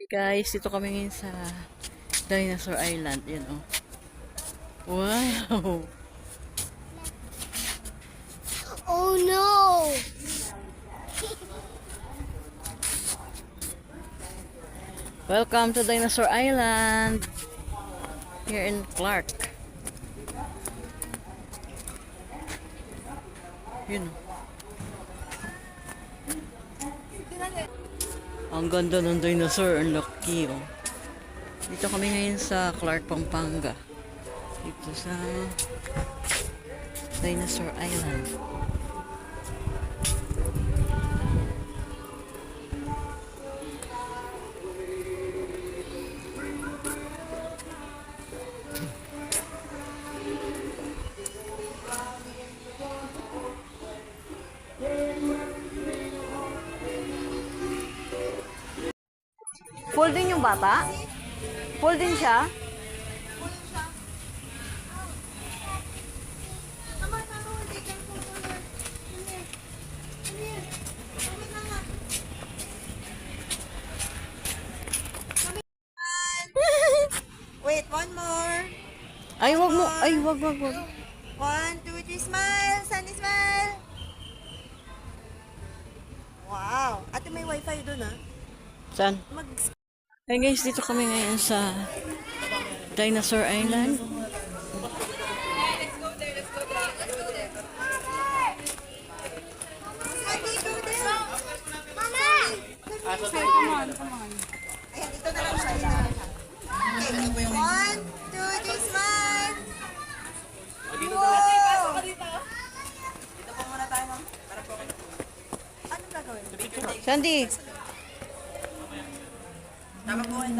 Guys, dito kami ngayon sa Dinosaur Island. Yan oh. Wow! Oh no! Welcome to Dinosaur Island. Here in Clark. Yun oh. Ang ganda ng dinosaur. Ang laki oh. Dito kami ngayon sa Clark, Pampanga. Dito sa Dinosaur Island. Full din yung bata? Full din siya? Wait, one more. Ay, wag mo. Ay, wag. 1, 2, 3, smile. Sunny smile. Wow. Ate, may wifi dun ah. Saan? Hey guys, dito kami ngayon sa Dinosaur Island. Sunny, go there. Mama! Come on. Ayan, dito na lang siya. Okay, 1, 2, 3, smile. Wow! Dito po muna tayo, ma'am. Anong gagawin? Sandy! Tama po kayo.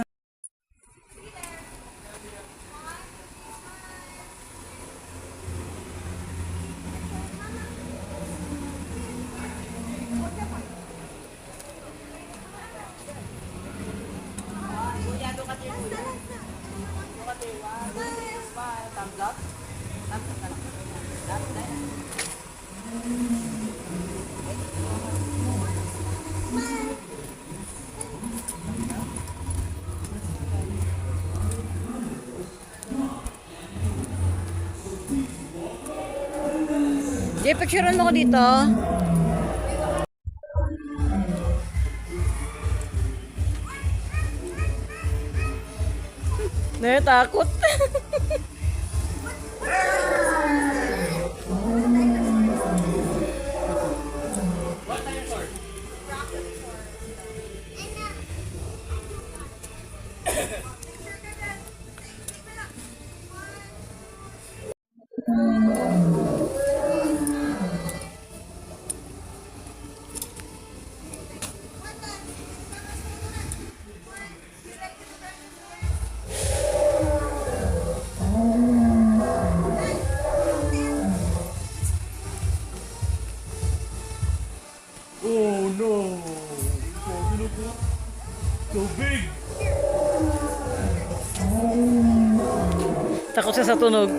Jay, picturean mo ko dito. Natakot. Oh no! Sabi na po. So big! Takot siya sa tunog.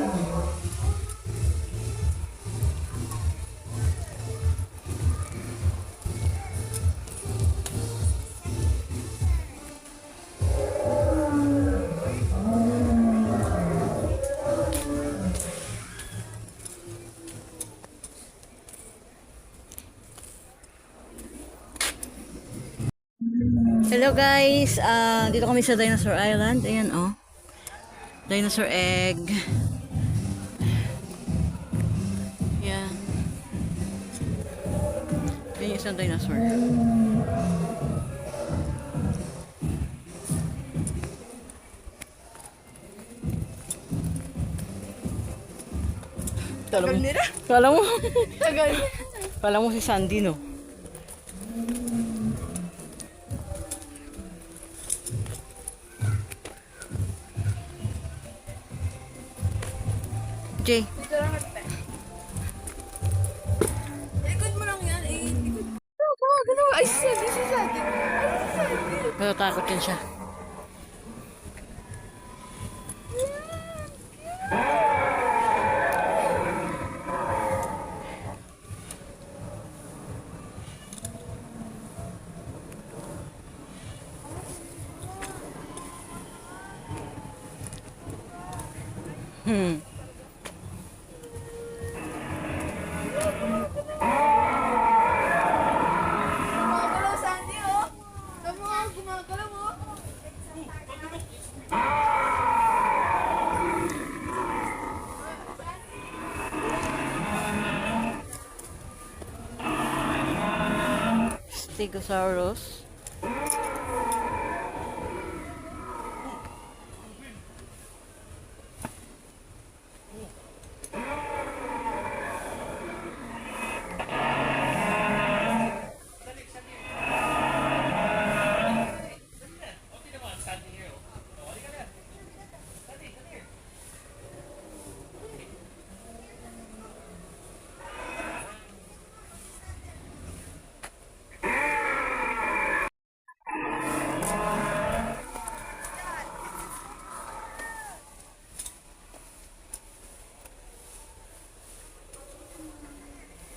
Hello guys, dito kami sa Dinosaur Island. Ayan oh. Dinosaur egg. Yan. Yan yung isang dinosaur. Kala mo, kala mo si Sandy no? Jay. Likod mo lang yan eh. Ginawa. Ay, si Sandy. Natatakot yan siya. Gumagalaw, Sandy, oh. Tama, gumagalaw, oh. Stegosaurus.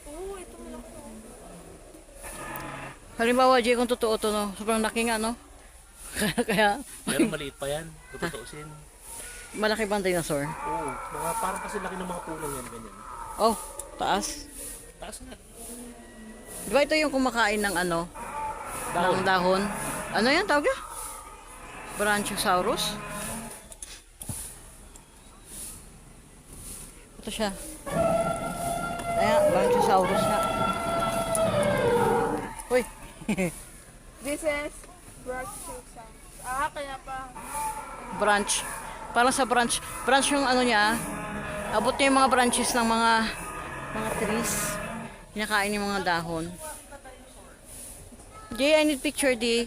Oo, ito mo lang. Halimbawa, Jay, kung totoo to, no? Sobrang laki nga, no? Kaya, Pero maliit pa yan. Kung tutuusin. malaki bang dinosaur? Oo. Mga parang kasi laki ng mga puno yan. Ganyan. Oh, taas. Taas nga. Di ba ito yung kumakain ng ano? Dahon. Ng dahon? Ano yan tawag yan? Brachiosaurus? Ito siya. Ayan, Brachiosaurus nga. Uy! This is Brachiosaurus. Ah, kaya pa. Branch. Parang sa branch. Branch yung ano niya. Abot niya yung mga branches ng mga trees. Kinakain yung mga dahon. Jay, I need picture, D.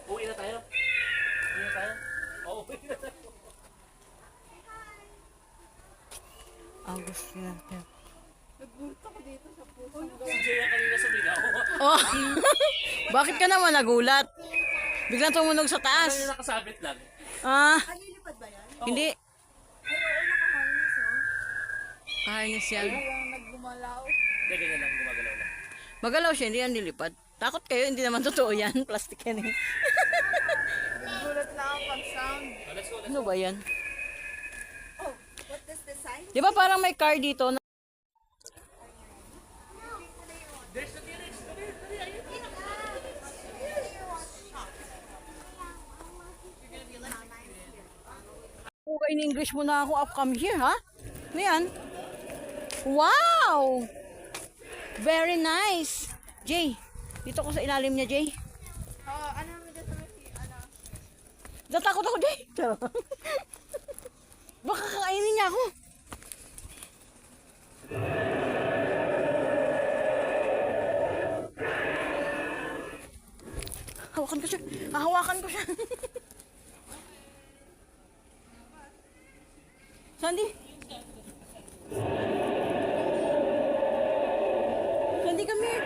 Uwi na tayo. Uwi na tayo. Oo, uwi na tayo. Augustina. Nagbulto ko dito sa puso. Si Jay ang kanina sumigaw. Oh! Bakit ka naman nagulat? Biglang tumunog sa taas. Kanina nakasabit lang. Ah, Nalilipad ba yan? hindi. Ay, oo, nakaharness, oh. Harness yan. Walang naggumalaw. Hindi, ganyan lang. Gumagalaw lang. Magalaw siya, hindi yan nilipad. Takot kayo, hindi naman totoo yan. Plastic yan eh. Nagulat lang ang pag-sound. Let's go. Ano ba yan? Oh, what does the sign? Di ba parang may car dito na... Okay, in English mo na ako, come here, ha? Ano yan? Wow! Very nice! Jay, dito ko sa ilalim niya, Jay. Ano naman dito sa ano? Natakot ako, Jay. Charot. Baka kakainin niya ako. Hawakan ko siya. Hahawakan ko siya. Sandy? Sandy, come here.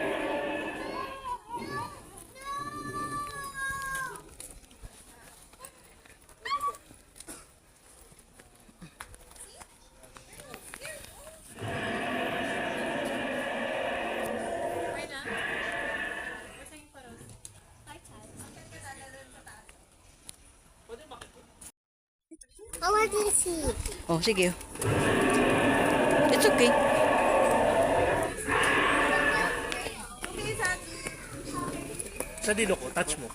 I want to see. Oh, sige. It's okay. Sa dilo ko, touch mo.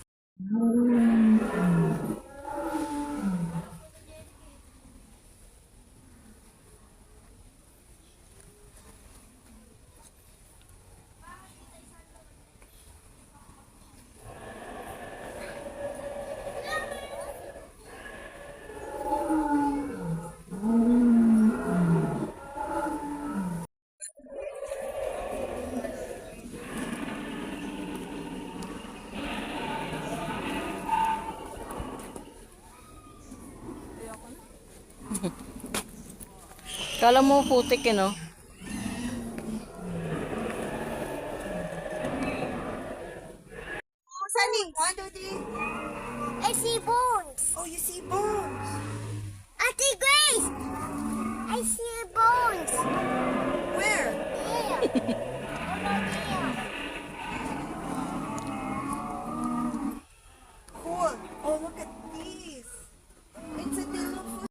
Kala mo putik eh, no? Sunny, 1, 2, 3. I see bones. Oh, you see bones. Auntie Grace! I see bones. Where? There. Over there. Cool. Oh, look at this. It's a little foot.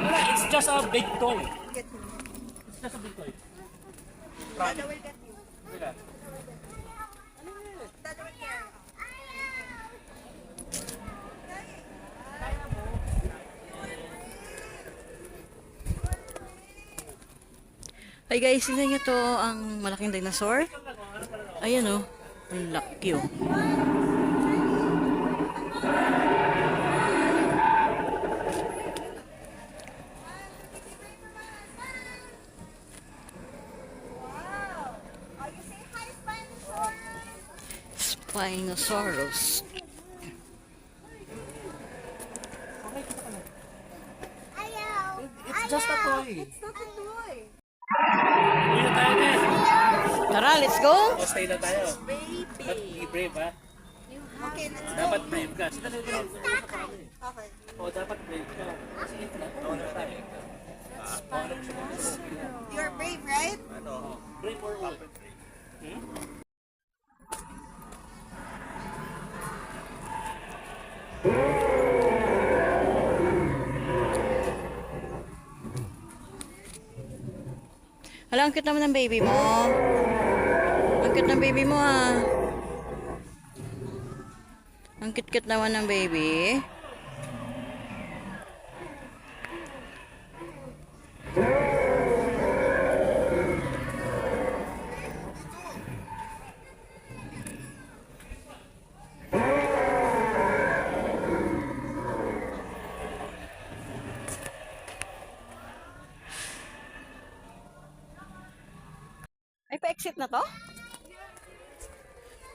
Wala, it's just a big toy. Get him. It's just a big toy. Dada will get you. Wala. Dada will carry. Hi guys, tingnan nyo to ang malaking dinosaur. Ayan oh. Ang laki oh. Oh, you say hi, Spinosaurus. Spinosaurus. Ayaw. It's just a toy. It's not a toy. Uwi na tayo, Nes. Tara, let's go! O, stay na tayo. But be brave, ha? Okay, let's go. Dapat brave ka. Sila na brave. Okay. O, dapat brave ka. Kasi if not, mauna tayo. You're brave, right? Brave or what? Hala, ang cute naman ng baby mo. Ang cute ng baby mo ah. Ang cute-cute naman ng baby. Ay, pa-exit na to?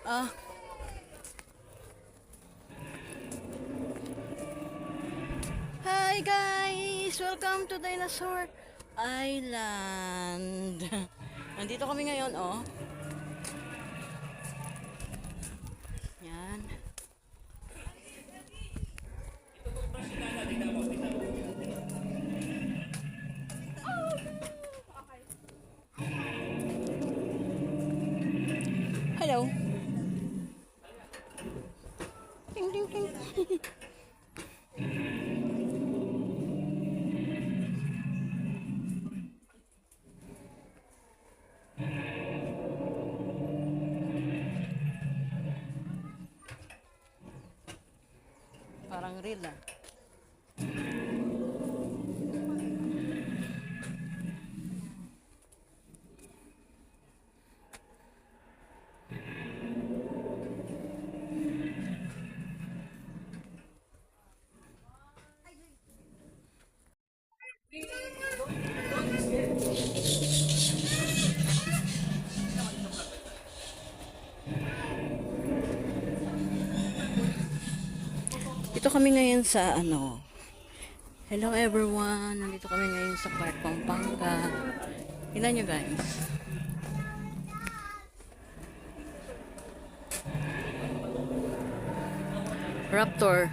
Ah. Hi guys! Welcome to Dinosaur Island. Nandito kami ngayon, oh. Yan. Hello. Ting ting ting. Parang real ah. Dito kami ngayon sa ano. Hello everyone. Nandito kami ngayon sa Park Pampanga. Tingnan nyo guys. Raptor.